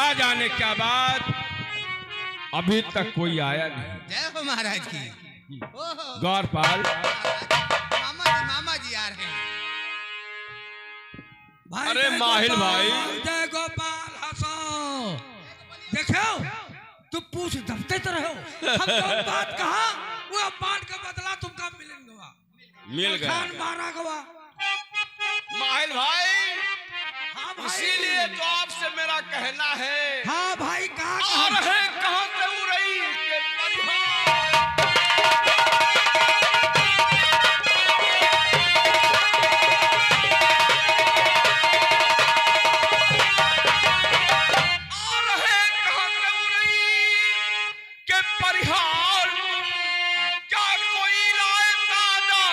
क्या जाने क्या बात, अभी तक कोई आया नहीं। जय हो महाराज की। गौरपाल, मामा जी आ रहे हैं। भाई अरे माहिल भाई, जय गोपाल हंसो। देखो तुम पूछ दबते तो रहो, हम तो बात कहा वो बात का बदला तुमका मिलेगा। मिल गया। खान मारा गवा। माहिल भाई, हाँ भाई, इसीलिए तो आपसे मेरा कहना है। हाँ भाई आ कहा रहे कहाँ से उड़ई के परिहार। आ रहे कहाँ से उड़ई के परिहार। क्या कोई लाए ताजा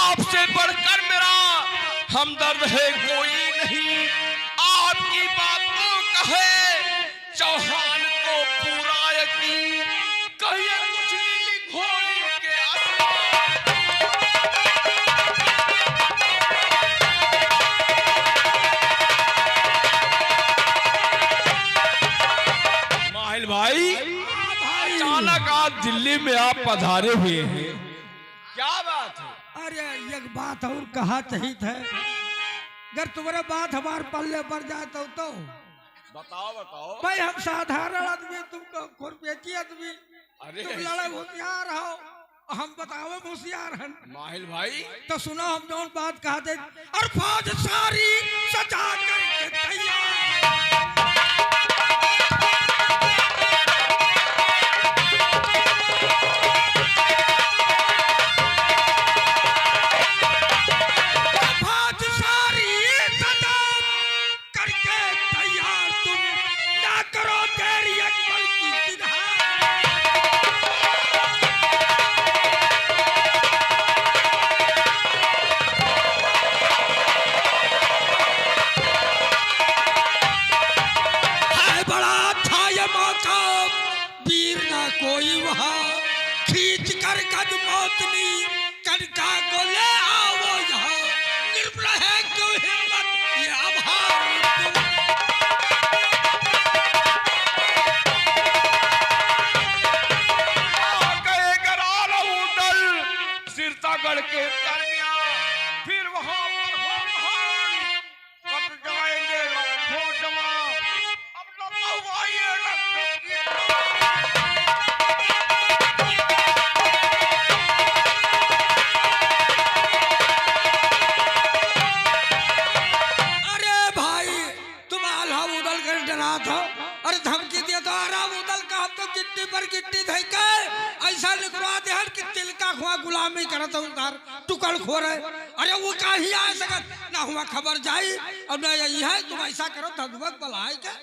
आपसे बढ़कर मेरा हमदर्द है कोई नहीं। आपकी बातों कहे चौहान को पूरा यकीन, कहिए कुछ नीली घोड़ी के माहिल भाई, अचानक आज दिल्ली में आप पधारे हुए हैं, क्या बात है? अरे एक बात और कहा चाहिए थे, अगर तुम्हारे बात हमारे पल्ले पड़ जाए तो बताओ बताओ। भाई हम साधारण आदमी, तुमको खुरपेची आदमी, अरे तुम लड़े होशियार हो, हम बताओ होशियार हैं। माहिल भाई, तो सुनो हम जो बात कहा थे, और फौज सारी सजा करके तैयार। फौज सारी सजा करके तैयार, तुम ना करो तेरी अकबर की जिहाद। है बड़ा अच्छा ये मौका, वीर ना कोई वहाँ, खींच कर कद मौतनी कनका को ले आओ यहाँ। निर्भय है क्यों हिम्मत ये आभार तुम। आ गए कराल दल सिरतागढ़ के दरमियान, फिर वहां पर हो महान, कट जाएंगे लाखों जवान। अब लगा हुआ ये अरे भाई तुम आल्हा उदल कर डरा था, अरे धमकी दिया तो आराम उदल का, हम तो गिट्टी पर गिट्टी धई के ऐसा लिखवा दे हर कि तिल का खुआ गुलामी करत उतार टुकड़ खो रहे। अरे वो का ही आ सकत ना हुआ खबर जाई, अब ना यही है तुम ऐसा करो धधुवक बलाई के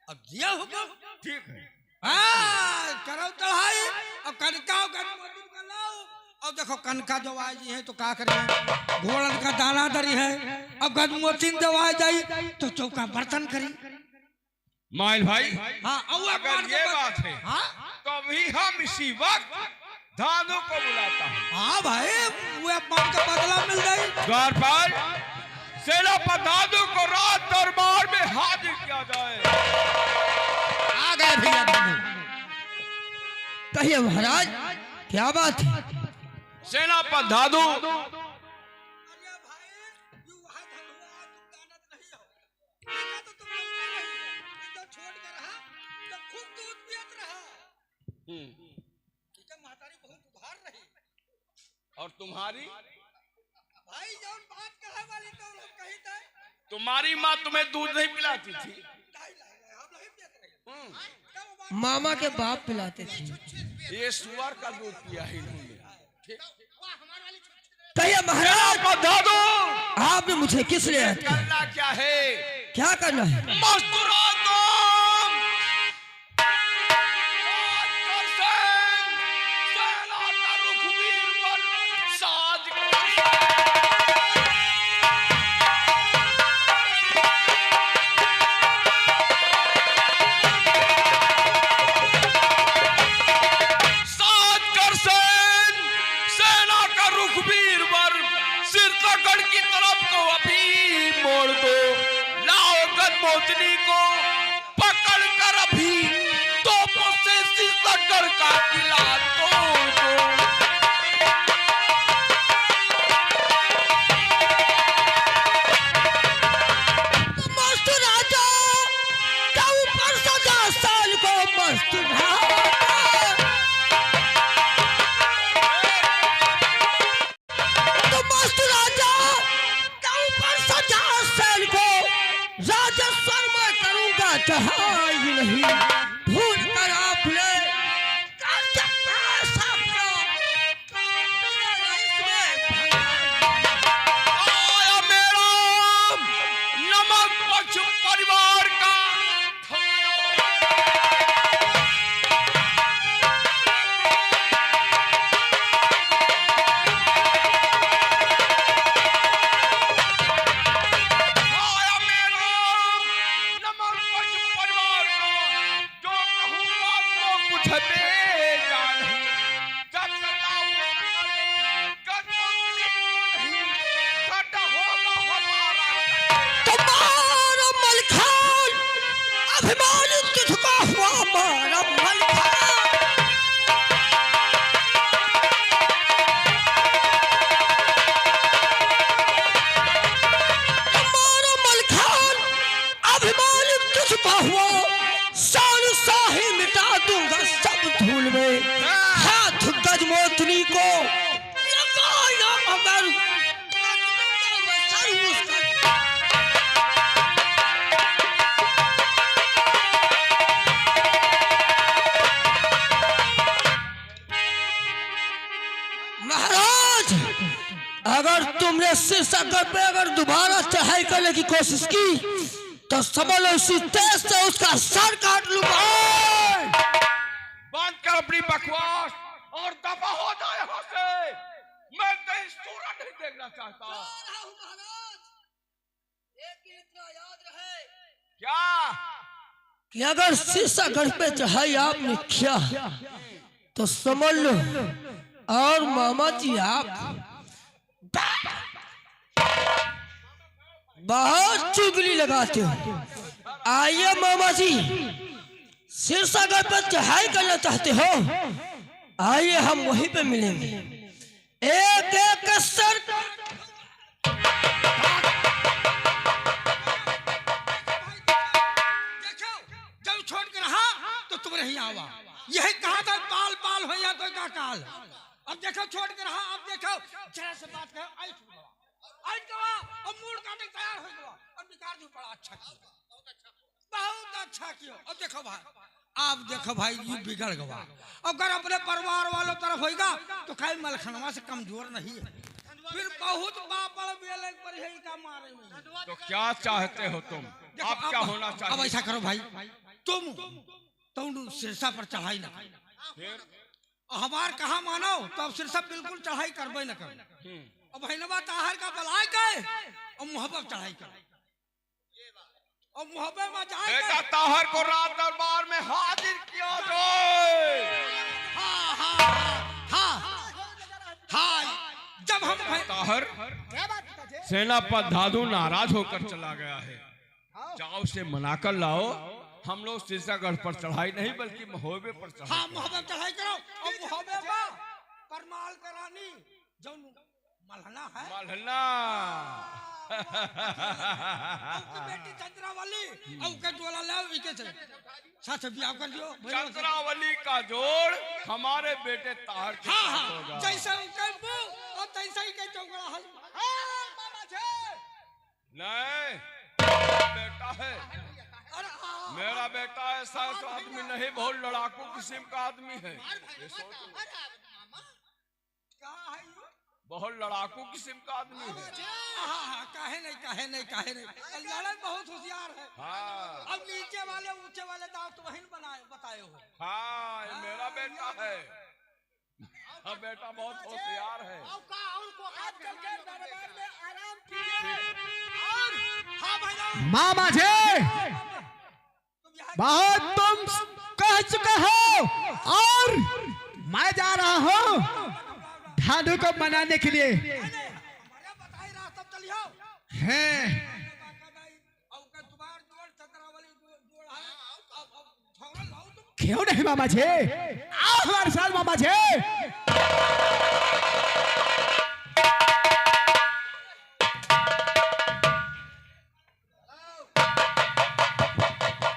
अब दिया हुकुम। ठीक है। हाँ करो चढ़ाई, अब कनका और देखो कनका जो आ जी है तो क्या करें, घोड़न का दाना दरी है, अब गदमोचिन जब आ जाई तो चौका बर्तन करी। माहिल भाई, हाँ अगर ये बात है हाँ तो अभी हम इसी वक्त धानु को बुलाता हूँ। हाँ भाई वो अपमान का बदला मिल गई। द्वारपाल, सेनापति धानु को रात दरबार में हाजिर किया जाए। आ गए भैया दोनों। कहिए महाराज क्या बात है। सेनापति धानु, और तुम्हारी भाई जौन बात कहे वाली तो लोग कही थे, तुम्हारी माँ तुम्हें दूध नहीं पिलाती थी? मामा के बाप पिलाते थे। ये सुअर का दूध पिया ही इन्होंने। ठीक? कहिए महाराज, बता दो, आपने मुझे किस लिए याद किया? करना क्या है? क्या करना है? मस्तूरा तुम कर सेन, सेना का रुखवीर बन साज साज कर सेन। पकड़ कर अभी तोपों से शीशगढ़ का किला तोड़ दो। मस्त राजा का ऊपर सजा साल को मस्त राजा तो मस्त राजा का ऊपर सजा साल को राजस्वर में करूंगा चढ़ाई नहीं भूल कर आपने कर सकता सपना आया मेरा नमक पक्ष परिवार का आया मेरा नमक पक्ष परिवार का जो कहूँगा तो कुछ देगा नहीं जब कट होगा हमारा तुम्हारा मलखान अभिमान तुझको हुआ मारा मलखान तुम्हारा मलखान अभिमान तुझको हुआ साल साही मिटा दूंगा सब धूल में हाथ गजमोतनी को लगाया अगर सर उसका महाराज अगर तुमने शीर्षगढ़ पे अगर दोबारा चढ़ाई करने की कोशिश की तो समझ लो इसी तेज से उसका सर काट लूंगा बंद कर अपनी बकवास और दफा हो जाए यहाँ से। मैं कहीं सूरज नहीं देखना चाहता। क्या कि अगर शीर्षगढ़ पे चढ़ाई आपने किया तो समझ लो और मामा जी आप बहुत चुगली लगाते हो। आइए मामा जी शीर्षगढ़ पर चढ़ाई करना चाहते हो आइए हम वहीं पे मिलेंगे एक एक सर देखो जब छोड़ के रहा तो तुम नहीं आवा यही कहा था पाल पाल हो या तो का काल अब देखो छोड़ के रहा अब देखो जरा से बात कहो आई गवा अब मूड काटे तैयार हो गया अब निकाल दो बड़ा अच्छा किया बहुत अच्छा किया अब देखो भाई आप देखो भाई ये बिगड़ गवा अगर अपने परिवार वालों तरफ होगा तो कहीं मलखनवा से कमजोर नहीं है फिर बहुत बापड़ बेले पर यही का मारे में तो क्या चाहते हो तुम? देखो, आप क्या होना अब चाहिए? ऐसा करो भाई तुम शीर्षा पर चढ़ाई ना करो हमार कहा मानो तो अब शीर्षा बिल्कुल चढ़ाई करबे न करो अब भैनवा ताहर का बलाई गए और मोहब्बत चढ़ाई कर और मोहब्बत में जाए बेटा ताहर को रात दरबार में हाजिर किया जाए। हाँ हाँ हाँ हाँ जब हम ताहर सेनापति दादू नाराज होकर चला गया है, जाओ से मना कर लाओ। हम लोग शीर्षगढ़ पर चढ़ाई नहीं बल्कि महोबे पर चढ़ाई हाँ मोहब्बत चढ़ाई करो और मोहब्बत में परमाल करानी जो मलहना है मलहना आपकी बेटी चंद्रावली और के टोला ले इके से साथ बियाह कर दियो चंद्रावली का जोड़ हमारे बेटे ताहर के हाँ साथ हाँ होगा। जैसे उनके मुंह और तैसे ही के चौकड़ा हल मामा छे नहीं मेरा बेटा है, अरे हाँ मेरा बेटा ऐसा आदमी नहीं, बहुत लड़ाकू किस्म का आदमी है। ये सोचो, क्या है ये बहुत लड़ाकू किस्म का आदमी है। हाँ हाँ काहे नहीं लड़न बहुत होशियार है। हाँ अब नीचे वाले ऊंचे वाले दाव तो वही बनाए बताए हो। हाँ ये मेरा बेटा है। हाँ बेटा बहुत होशियार है। हाँ भाई मामा जी बहुत तुम कह चुके हो और मैं जा रहा हूँ धानु को मनाने के लिए बताई रास्ता चलियो हैं। क्यों नहीं मामा जी, आओ हमारे साथ मामा जी।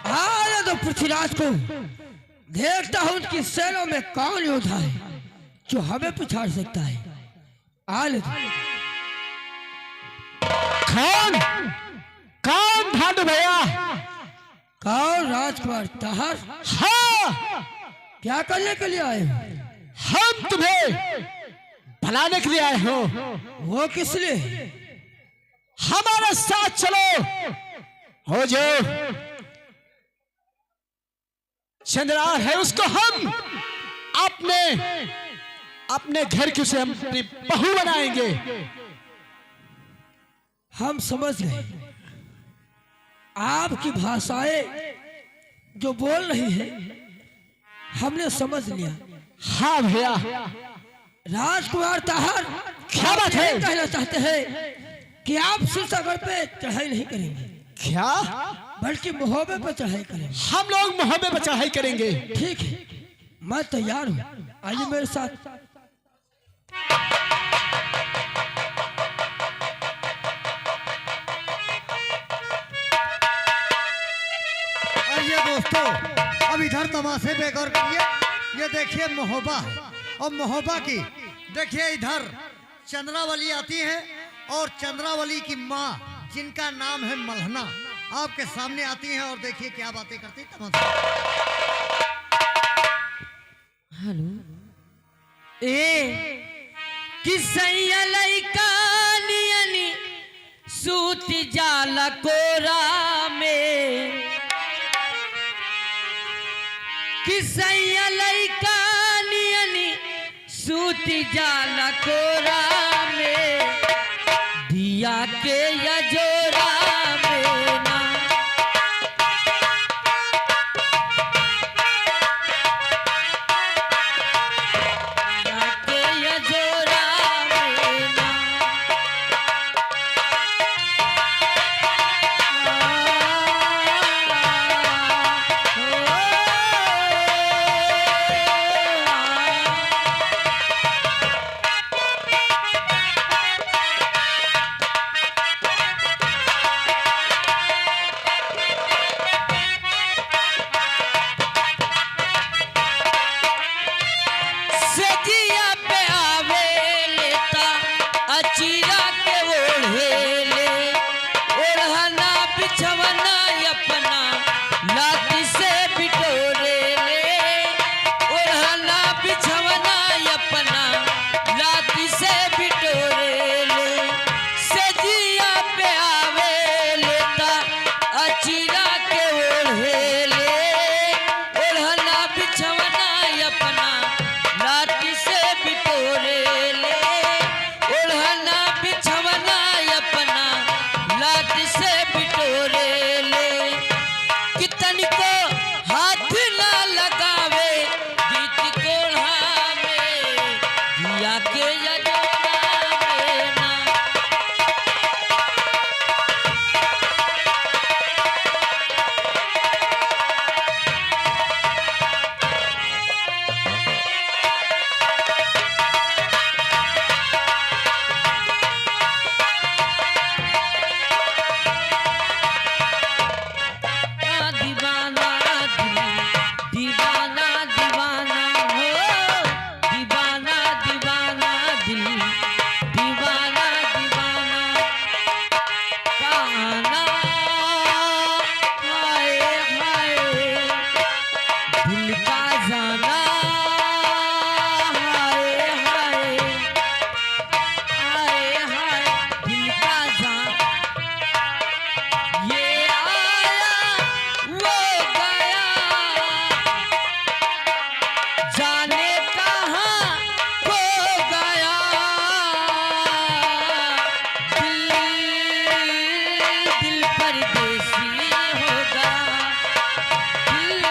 आया तो पृथ्वीराज को देखता हूं उनकी सेना में कौन योद्धा है जो हमें पछाड़ सकता है। आले कौन कौन भानु भैया? कौन राजकुमार तहर? हाँ, क्या करने के लिए आए हो? हम तुम्हें भलाने के लिए आए हो। वो किस लिए? हमारे साथ चलो। हो जो चंद्रार है उसको हम अपने अपने घर की उसे हम अपनी बहू बनाएंगे। हम समझ गए आपकी भाषाएं जो बोल रही है, हमने समझ लिया। हाँ भैया, राजकुमार तहर क्या बात है? कहना चाहते हैं कि आप सिरसागढ़ पे चढ़ाई नहीं करेंगे, क्या? बल्कि महोबे पर चढ़ाई करेंगे। हम लोग मोहब्बत पर चढ़ाई करेंगे। ठीक है, मैं तैयार हूँ, आइए मेरे साथ। आइए दोस्तों, अब इधर तमाशे पे गौर करिए। ये देखिए महोबा है, और महोबा की देखिए इधर चंद्रावली आती है, और चंद्रावली की माँ जिनका नाम है मल्हना आपके सामने आती हैं, और देखिए क्या बातें करती तमाशा। हेलो ए किसैया लइका नियनी सूत जाला कोरा में, किसैया लइका नियनी सूत जाला कोरा में, दिया के यजोरा में ना, दिया के यजोरा में ना। सजिया पे आवे लेता अचीरा के ओढ़े ले, ओढ़ना बिछवना अपना लाठी से बिटोरे ले, ओढ़ना बिछवना अपना लाठी से बिटोरे ले, सजिया पे आवे लेता अचीरा के ओढ़े ले, ओढ़ना बिछवना अपना लाठी से बिटोरे ले, ओढ़ना बिछवना अपना लाठी से बिटोरे ले, कितन को हाथ ना लगावे गीत कोढ़ा में, दिया के यजोरा में ना। दीवाना दीवाना दीवाना हो, दीवाना दीवाना दिल, दीवाना दीवाना काना, हाय हाय दिल का जाना, हाय हाय हाय हाय दिल का जाना, ये आया वो गया, जाने कहाँ खो गया, दिल परदेसी होगा, दिल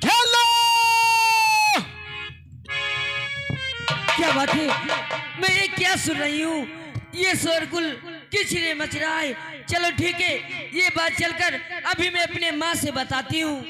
खेलो। क्या बात है, मैं ये क्या सुन रही हूँ? ये शोरगुल किचरे मचराए। चलो ठीक है, ये बात चलकर अभी मैं अपने माँ से बताती हूँ।